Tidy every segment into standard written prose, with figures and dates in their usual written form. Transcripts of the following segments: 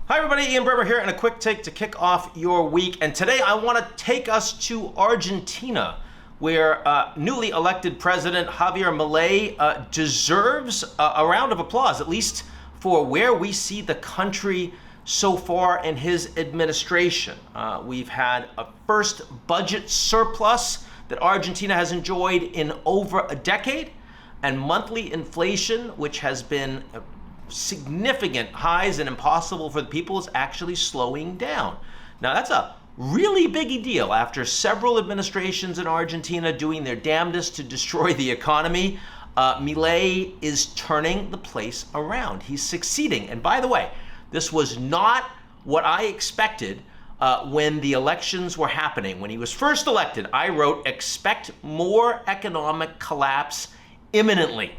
Hi everybody, Ian Bremmer here, and a quick take to kick off your week. And today I want to take us to Argentina, where newly elected President Javier Milei deserves a round of applause, at least for where we see the country so far in his administration. We've had a first budget surplus that Argentina has enjoyed in over a decade, and monthly inflation, which has been significant highs and impossible for the people, is actually slowing down. Now that's a really biggie deal. After several administrations in Argentina doing their damnedest to destroy the economy, Milei is turning the place around. He's succeeding. And by the way, this was not what I expected when the elections were happening. When he was first elected, I wrote, "Expect more economic collapse imminently."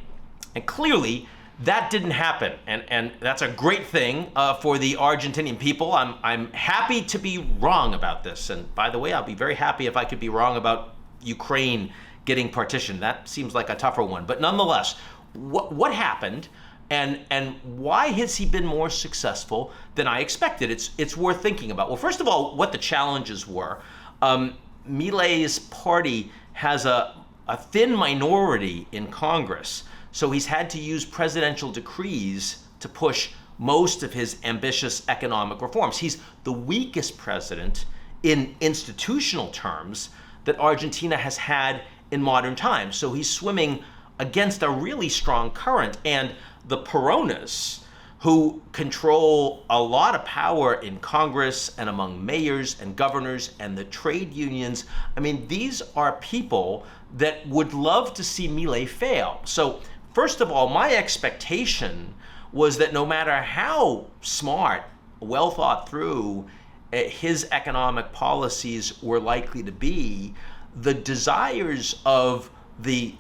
And clearly, that didn't happen, and that's a great thing for the Argentinian people. I'm happy to be wrong about this, and by the way, I'll be very happy if I could be wrong about Ukraine getting partitioned. That seems like a tougher one, but nonetheless, what happened, and why has he been more successful than I expected? It's worth thinking about. Well, first of all, what the challenges were. Milei's party has a thin minority in Congress. So he's had to use presidential decrees to push most of his ambitious economic reforms. He's the weakest president in institutional terms that Argentina has had in modern times. So he's swimming against a really strong current. And the Peronists, who control a lot of power in Congress and among mayors and governors and the trade unions, I mean, these are people that would love to see Milei fail. So first of all, my expectation was that no matter how smart, well thought through his economic policies were likely to be, the desires of the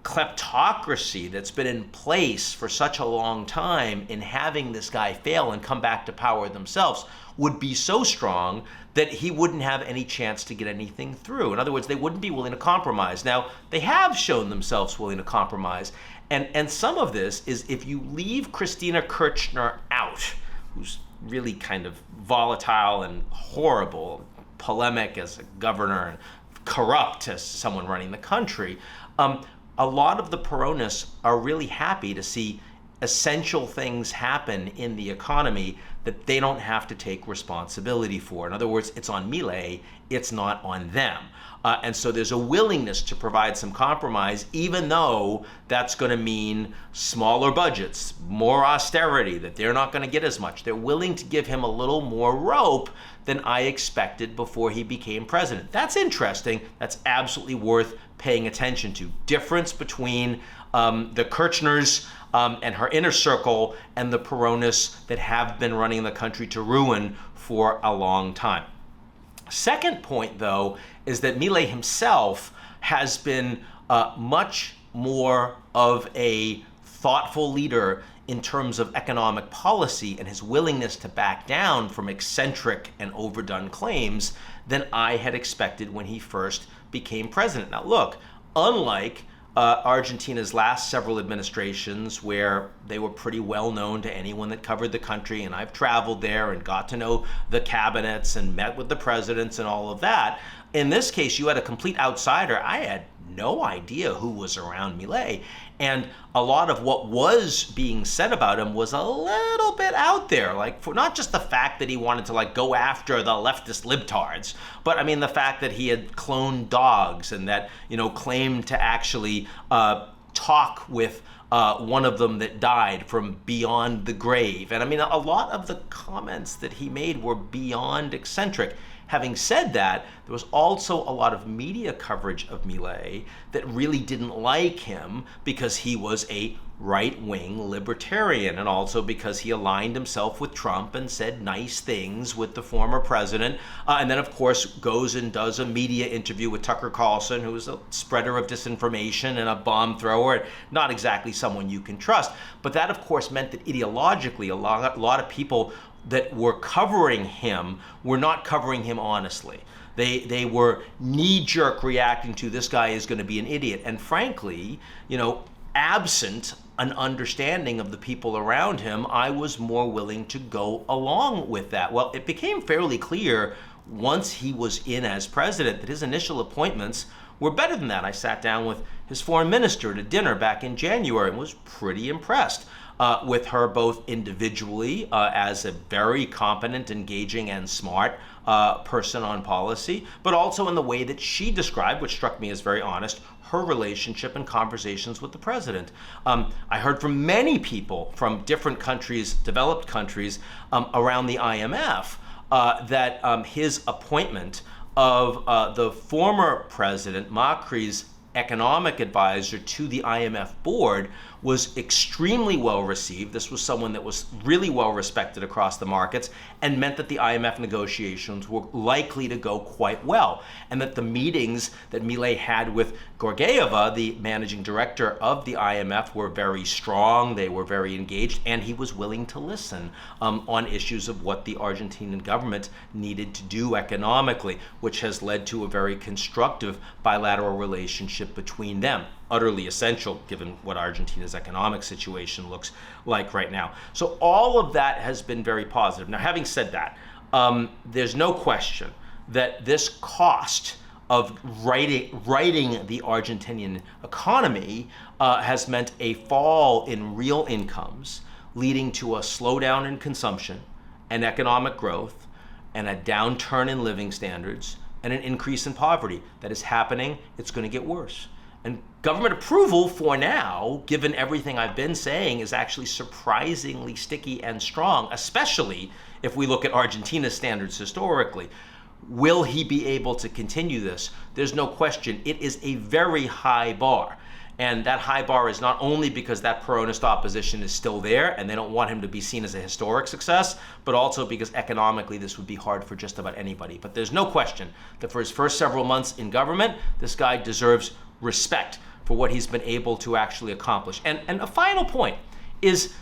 kleptocracy that's been in place for such a long time in having this guy fail and come back to power themselves would be so strong that he wouldn't have any chance to get anything through. In other words, they wouldn't be willing to compromise. Now, they have shown themselves willing to compromise, and some of this is if you leave Cristina Kirchner out, who's really kind of volatile and horrible, polemic as a governor and corrupt as someone running the country, a lot of the Peronists are really happy to see essential things happen in the economy that they don't have to take responsibility for. In other words, it's on Milei, it's not on them. And so there's a willingness to provide some compromise, even though that's going to mean smaller budgets, more austerity, that they're not going to get as much. They're willing to give him a little more rope than I expected before he became president. That's interesting. That's absolutely worth paying attention to. Difference between the Kirchners and her inner circle and the Peronists that have been running the country to ruin for a long time. Second point, though, is that Milei himself has been much more of a thoughtful leader in terms of economic policy and his willingness to back down from eccentric and overdone claims than I had expected when he first became president. Now look, unlike Argentina's last several administrations, where they were pretty well known to anyone that covered the country, and I've traveled there and got to know the cabinets and met with the presidents and all of that. In this case, you had a complete outsider. I had no idea who was around Milei, and a lot of what was being said about him was a little bit out there, like for not just the fact that he wanted to like go after the leftist libtards, but I mean the fact that he had cloned dogs and that, you know, claimed to actually talk with one of them that died from beyond the grave. And I mean, a lot of the comments that he made were beyond eccentric. Having said that, there was also a lot of media coverage of Milei that really didn't like him because he was a right-wing libertarian, and also because he aligned himself with Trump and said nice things with the former president, and then of course goes and does a media interview with Tucker Carlson, who is a spreader of disinformation and a bomb thrower, not exactly someone you can trust. But that of course meant that ideologically a lot of people that were covering him were not covering him honestly. They were knee-jerk reacting to, this guy is going to be an idiot. And frankly, you know, absent an understanding of the people around him, I was more willing to go along with that. Well, it became fairly clear once he was in as president that his initial appointments were better than that. I sat down with his foreign minister to dinner back in January and was pretty impressed with her, both individually as a very competent, engaging, and smart person on policy, but also in the way that she described, which struck me as very honest, her relationship and conversations with the president. I heard from many people from different countries, developed countries around the IMF, that his appointment of the former president, Macri's economic advisor to the IMF board, was extremely well received. This was someone that was really well respected across the markets and meant that the IMF negotiations were likely to go quite well, and that the meetings that Milei had with Georgieva, the managing director of the IMF, were very strong, they were very engaged, and he was willing to listen on issues of what the Argentinian government needed to do economically, which has led to a very constructive bilateral relationship between them. Utterly essential given what Argentina's economic situation looks like right now. So all of that has been very positive. Now, having said that, there's no question that this cost of righting the Argentinian economy has meant a fall in real incomes, leading to a slowdown in consumption and economic growth and a downturn in living standards and an increase in poverty. That is happening. It's going to get worse. And government approval for now, given everything I've been saying, is actually surprisingly sticky and strong, especially if we look at Argentina's standards historically. Will he be able to continue this? There's no question. It is a very high bar. And that high bar is not only because that Peronist opposition is still there and they don't want him to be seen as a historic success, but also because economically this would be hard for just about anybody. But there's no question that for his first several months in government, this guy deserves respect for what he's been able to actually accomplish. And a final point is,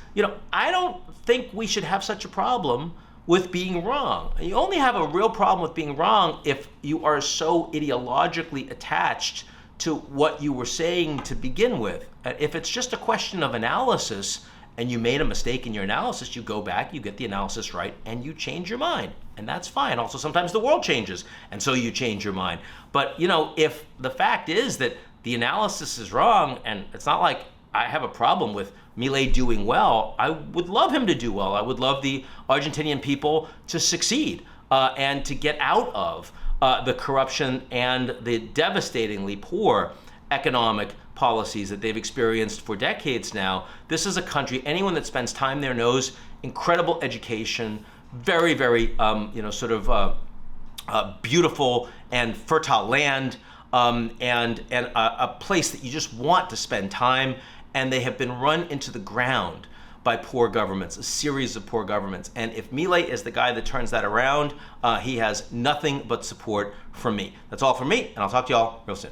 I don't think we should have such a problem with being wrong. You only have a real problem with being wrong if you are so ideologically attached to what you were saying to begin with. If it's just a question of analysis and you made a mistake in your analysis, you go back, you get the analysis right, and you change your mind. And that's fine. Also, sometimes the world changes, and so you change your mind. But, if the fact is that the analysis is wrong, and it's not like I have a problem with Milei doing well, I would love him to do well. I would love the Argentinian people to succeed and to get out of the corruption and the devastatingly poor economic policies that they've experienced for decades now. This is a country, anyone that spends time there knows, incredible education, very, very, beautiful and fertile land, and a place that you just want to spend time. And they have been run into the ground by poor governments, a series of poor governments. And if Milei is the guy that turns that around, he has nothing but support from me. That's all from me, and I'll talk to y'all real soon.